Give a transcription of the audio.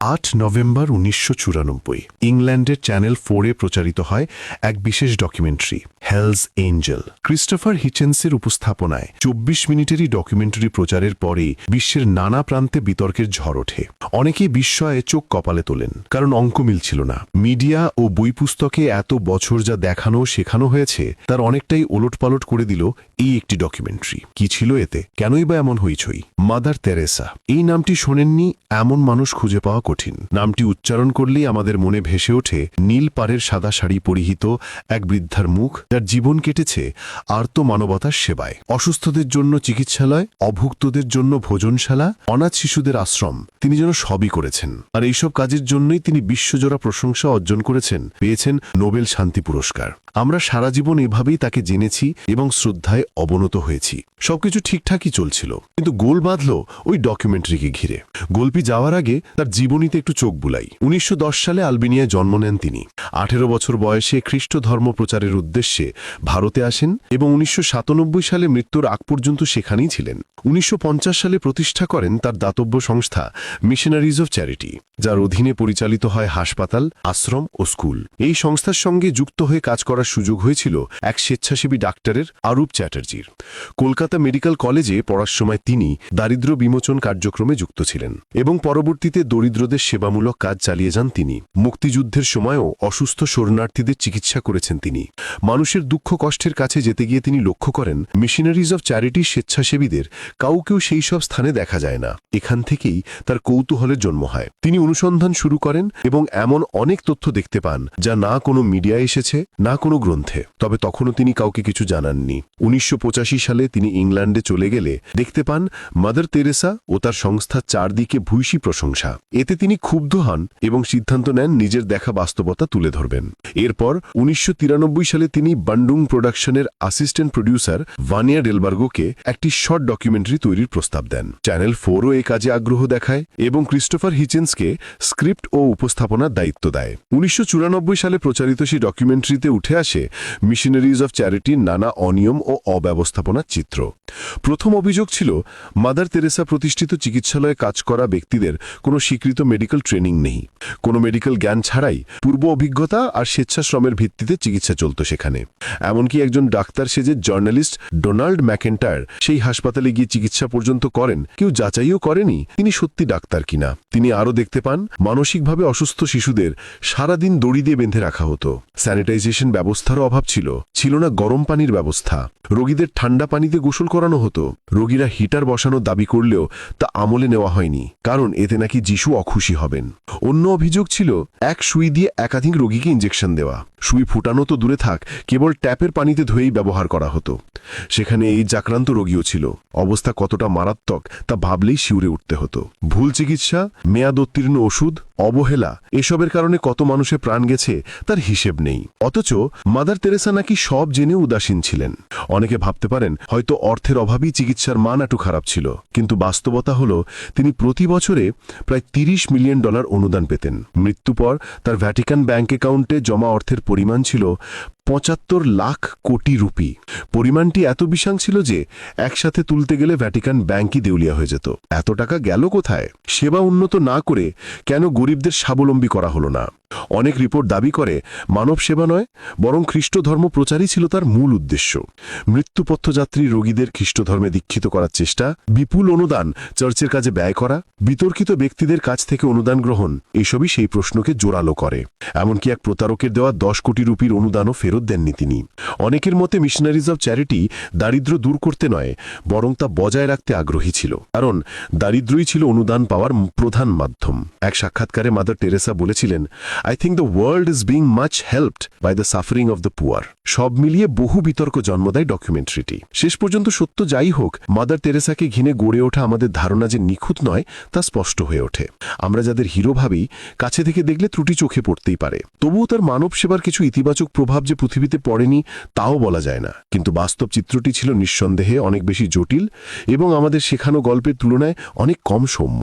8 November 1994 ইংল্যান্ডের channel 4-এ প্রচারিত হয় এক বিশেষ ডকুমেন্টারি হেলস এঞ্জেল। ক্রিস্টোফার হিচেন্সের উপস্থাপনায় 24 মিনিটেরই ডকুমেন্টারি প্রচারের পরে বিশ্বের নানা প্রান্তে বিতর্কের ঝড় ওঠে। অনেকেই বিস্ময়ে চোখ কপালে তোলেন, কারণ অঙ্ক মিলছিল না। মিডিয়া ও বই পুস্তকে এত বছর যা দেখানো শেখানো হয়েছে তার অনেকটাই ওলটপালট করে দিল এই একটি ডকুমেন্টারি। কি ছিল এতে? কেনই বা এমন হইচই? মাদার তেরেসা এই নামটি শোনেননি এমন মানুষ খুঁজে পাওয়া কঠিন। নামটি উচ্চারণ করলেই আমাদের মনে ভেসে ওঠে নীল পাড়ের সাদা শাড়ি পরিহিত এক বৃদ্ধার মুখ, যার জীবন কেটেছে আর্ত মানবতার সেবায়। অসুস্থদের জন্য চিকিৎসালয়, অভুক্তদের জন্য ভোজনশালা, অনাথ শিশুদের আশ্রম, তিনি যেন সবই করেছেন। আর এইসব কাজের জন্যই তিনি বিশ্বজোড়া প্রশংসা অর্জন করেছেন, পেয়েছেন নোবেল শান্তি পুরস্কার। আমরা সারা জীবন এভাবেই তাকে জেনেছি এবং শ্রদ্ধায় অবনত হয়েছি। সবকিছু ঠিকঠাকই চলছিল, কিন্তু গোল বাঁধল ওই ডকুমেন্টারিকে ঘিরে। গল্পি যাওয়ার আগে তার জীবনীতে একটু চোখ বুলাই। 1910 সালে আলবেনিয়ায় জন্ম নেন তিনি। 18 বছর বয়সে খ্রিস্ট ধর্ম প্রচারের উদ্দেশ্যে ভারতে আসেন এবং 1997 সালে মৃত্যুর আগ পর্যন্ত সেখানেই ছিলেন। 1950 সালে প্রতিষ্ঠা করেন তার দাতব্য সংস্থা মিশনারিজ অফ চ্যারিটি, যার অধীনে পরিচালিত হয় হাসপাতাল, আশ্রম ও স্কুল। এই সংস্থার সঙ্গে যুক্ত হয়ে কাজ করার সুযোগ হয়েছিল এক স্বেচ্ছাসেবী ডাক্তারের, অরূপ চ্যাটার্জির। কলকাতা মেডিকেল কলেজে পড়ার সময় তিনি দারিদ্র্য বিমোচন কার্যক্রমে যুক্ত ছিলেন এবং পরবর্তীতে দরিদ্রদের সেবামূলক কাজ চালিয়ে যান তিনি। মুক্তিযুদ্ধের সময়ও অসুস্থ শরণার্থীদের চিকিৎসা করেছেন তিনি। মানুষের দুঃখ কষ্টের কাছে যেতে গিয়ে তিনি লক্ষ্য করেন মিশনারিজ অফ চ্যারিটি স্বেচ্ছাসেবীদের কাউকেও সেই সব স্থানে দেখা যায় না। এখান থেকেই তার কৌতূহলের জন্ম হয়। তিনি অনুসন্ধান শুরু করেন এবং এমন অনেক তথ্য দেখতে পান যা না কোনো মিডিয়ায় এসেছে, না কোনো গ্রন্থে। তবে তখনও তিনি কাউকে কিছু জানাননি। 1985 সালে তিনি ইংল্যান্ডে চলে গেলে দেখতে পান মাদার তেরেসা ও তার সংস্থার চারদিকে ভূয়সী প্রশংসা। এতে তিনি ক্ষুব্ধ হন এবং সিদ্ধান্ত নেন নিজের দেখা বাস্তবতা তুলে ধরবেন। এরপর 1993 সালে তিনি বান্ডুং প্রোডাকশনের অ্যাসিস্ট্যান্ট প্রডিউসার ভানিয়া ডেলবার্গোকে একটি শর্ট ডকুমেন্টারি তৈরির প্রস্তাব দেন। চ্যানেল 4ও এ কাজে আগ্রহ দেখায় এবং ক্রিস্টোফার হিচেন্সকে স্ক্রিপ্ট ও উপস্থাপনার দায়িত্ব দেয়। 1994 সালে প্রচারিত সেই ডকুমেন্টারিতে উঠে আসে মিশনারিজ অফ চ্যারিটির নানা অনিয়ম ও অব্যবস্থাপনার চিত্র। প্রথম অভিযোগ ছিল মাদার তেরেসা প্রতিষ্ঠিত চিকিৎসালয়ে কাজ করা ব্যক্তিদের কোনো স্বীকৃত মেডিকেল ট্রেনিং নেই। কোনো মেডিকেল জ্ঞান ছাড়াই পূর্ব অভিজ্ঞতা আর স্বেচ্ছাশ্রমের ভিত্তিতে চিকিৎসা চলত সেখানে। এমনকি একজন ডাক্তার সেজে জার্নালিস্ট ডোনাল্ড ম্যাকেন্টায়ার সেই হাসপাতালে গিয়ে চিকিৎসা পর্যন্ত করেন, কেউ যাচাইও করেনি তিনি সত্যি ডাক্তার কিনা। তিনি আরও দেখতে পান মানসিকভাবে অসুস্থ শিশুদের সারাদিন দড়ি দিয়ে বেঁধে রাখা হতো। স্যানিটাইজেশন ব্যবস্থারও অভাব ছিল না গরম পানির ব্যবস্থা। রোগীদের ঠান্ডা পানিতে গোসল করানো হতো। রোগীরা হিটার বসানোর দাবি করলেও তা আমলে নেওয়া হয়নি, কারণ এতে নাকি যিশু অখুশি হবেন। অন্য অভিযোগ ছিল এক সুই দিয়ে একাধিক রোগীকে ইঞ্জেকশন দেওয়া। সুই ফুটানো তো দূরে থাক, কেবল ট্যাপের পানিতে ধুয়েই ব্যবহার করা হতো। সেখানে এই আক্রান্ত রোগীও ছিল। অবস্থা কতটা মারাত্মক তা ভাবলেই শিউরে উঠতে হতো। ভুল চিকিৎসা, মেয়াদোত্তীর্ণ ওষুধ, অবহেলা, এসবের কারণে কত মানুষের প্রাণ গেছে তার হিসেব নেই। অথচ মাদার তেরেসা নাকি সব জেনে উদাসীন ছিলেন। অনেকে ভাবতে পারেন হয়তো অর্থের অভাবেই চিকিৎসার মান একটু খারাপ ছিল, কিন্তু বাস্তবতা হলো তিনি প্রতি বছরে প্রায় $30 মিলিয়ন অনুদান পেতেন। মৃত্যু পর তার ভ্যাটিকান ব্যাংক অ্যাকাউন্টে জমা অর্থের পরিমাণ ছিল 75 লাখ কোটি রুপি। পরিমাণটি এত বিশাল ছিল যে একসাথে তুলতে গেলে ভ্যাটিকান ব্যাংকই দেউলিয়া হয়ে যেত। এত টাকা গেল কোথায়? সেবা উন্নত না করে কেন গরিবদের স্বাবলম্বী করা হলো না? অনেক রিপোর্ট দাবি করে মানব সেবা নয়, বরং খ্রিস্ট ধর্ম প্রচারই ছিল তার মূল উদ্দেশ্য। মৃত্যুপথযাত্রী রোগীদের খ্রিস্ট ধর্মে দীক্ষিত করার চেষ্টা, বিপুল অনুদান চার্চের কাজে ব্যয় করা, বিতর্কিত ব্যক্তিদের কাছ থেকে অনুদান গ্রহণ, এসবই সেই প্রশ্নকে জোরালো করে। এমনকি এক প্রতারকের দেওয়া 10 কোটি রুপির অনুদানও ফেরত দেননি তিনি। অনেকের মতে মিশনারিজ অফ চ্যারিটি দারিদ্র্য দূর করতে নয়, বরং তা বজায় রাখতে আগ্রহী ছিল, কারণ দারিদ্র্যই ছিল অনুদান পাওয়ার প্রধান মাধ্যম। এক সাক্ষাৎকারে মাদার টেরেসা বলেছিলেন, I think the world is being much helped by the suffering of the poor. সব মিলিয়ে বহু বিতর্ক জন্ম দেয় ডকুমেন্টারিটি। শেষ পর্যন্ত সত্য যাই হোক, মাদার তেরেসাকে ঘিরে গড়ে ওঠা আমাদের ধারণা যে নিখুঁত নয় তা স্পষ্ট হয়ে ওঠে। আমরা যাদের হিরো ভাবি, কাছে থেকে দেখলে ত্রুটি চোখে পড়তেই পারে। তবুও তার মানব সেবার কিছু ইতিবাচক প্রভাব যে পৃথিবীতে পড়েনি তাও বলা যায় না। কিন্তু বাস্তব চিত্রটি ছিল নিঃসন্দেহে অনেক বেশি জটিল এবং আমাদের শেখানো গল্পের তুলনায় অনেক কম সৌম্য।